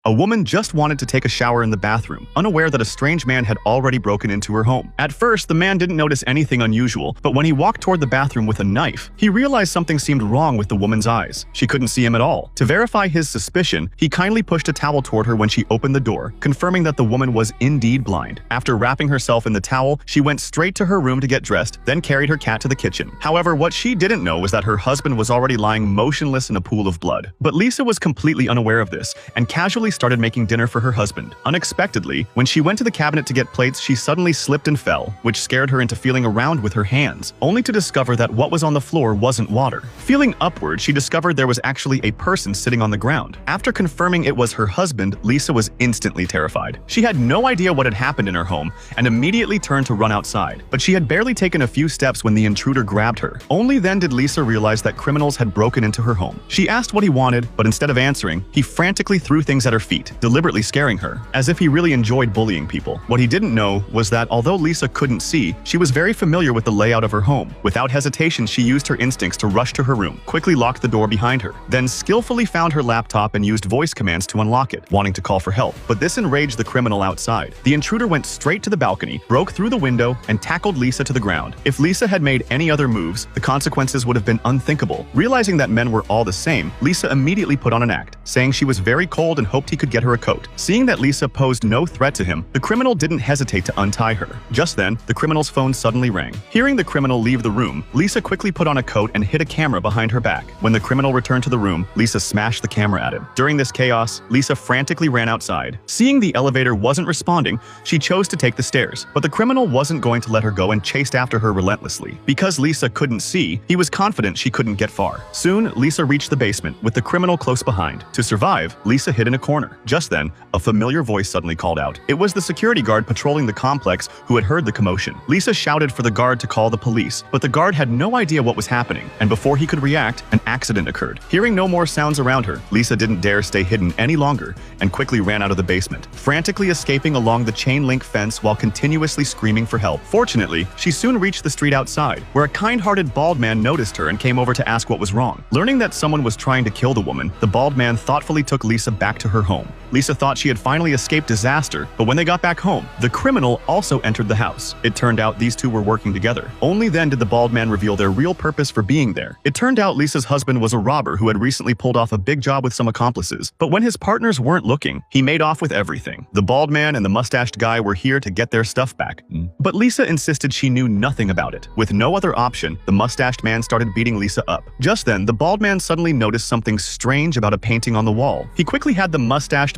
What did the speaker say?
A woman just wanted to take a shower in the bathroom, unaware that a strange man had already broken into her home. At first, the man didn't notice anything unusual, but when he walked toward the bathroom with a knife, he realized something seemed wrong with the woman's eyes. She couldn't see him at all. To verify his suspicion, he kindly pushed a towel toward her when she opened the door, confirming that the woman was indeed blind. After wrapping herself in the towel, she went straight to her room to get dressed, then carried her cat to the kitchen. However, what she didn't know was that her husband was already lying motionless in a pool of blood. But Lisa was completely unaware of this, and casually started making dinner for her husband. Unexpectedly, when she went to the cabinet to get plates, she suddenly slipped and fell, which scared her into feeling around with her hands, only to discover that what was on the floor wasn't water. Feeling upward, she discovered there was actually a person sitting on the ground. After confirming it was her husband, Lisa was instantly terrified. She had no idea what had happened in her home and immediately turned to run outside, but she had barely taken a few steps when the intruder grabbed her. Only then did Lisa realize that criminals had broken into her home. She asked what he wanted, but instead of answering, he frantically threw things at her feet, deliberately scaring her, as if he really enjoyed bullying people. What he didn't know was that although Lisa couldn't see, she was very familiar with the layout of her home. Without hesitation, she used her instincts to rush to her room, quickly locked the door behind her, then skillfully found her laptop and used voice commands to unlock it, wanting to call for help. But this enraged the criminal outside. The intruder went straight to the balcony, broke through the window, and tackled Lisa to the ground. If Lisa had made any other moves, the consequences would have been unthinkable. Realizing that men were all the same, Lisa immediately put on an act, saying she was very cold and hoped he could get her a coat. Seeing that Lisa posed no threat to him, the criminal didn't hesitate to untie her. Just then, the criminal's phone suddenly rang. Hearing the criminal leave the room, Lisa quickly put on a coat and hid a camera behind her back. When the criminal returned to the room, Lisa smashed the camera at him. During this chaos, Lisa frantically ran outside. Seeing the elevator wasn't responding, she chose to take the stairs, but the criminal wasn't going to let her go and chased after her relentlessly. Because Lisa couldn't see, he was confident she couldn't get far. Soon, Lisa reached the basement, with the criminal close behind. To survive, Lisa hid in a corner. Just then, a familiar voice suddenly called out. It was the security guard patrolling the complex who had heard the commotion. Lisa shouted for the guard to call the police, but the guard had no idea what was happening, and before he could react, an accident occurred. Hearing no more sounds around her, Lisa didn't dare stay hidden any longer and quickly ran out of the basement, frantically escaping along the chain-link fence while continuously screaming for help. Fortunately, she soon reached the street outside, where a kind-hearted bald man noticed her and came over to ask what was wrong. Learning that someone was trying to kill the woman, the bald man thoughtfully took Lisa back to her home. Lisa thought she had finally escaped disaster, but when they got back home, the criminal also entered the house. It turned out these two were working together. Only then did the bald man reveal their real purpose for being there. It turned out Lisa's husband was a robber who had recently pulled off a big job with some accomplices, but when his partners weren't looking, he made off with everything. The bald man and the mustached guy were here to get their stuff back. But Lisa insisted she knew nothing about it. With no other option, the mustached man started beating Lisa up. Just then, the bald man suddenly noticed something strange about a painting on the wall. He quickly had the mustached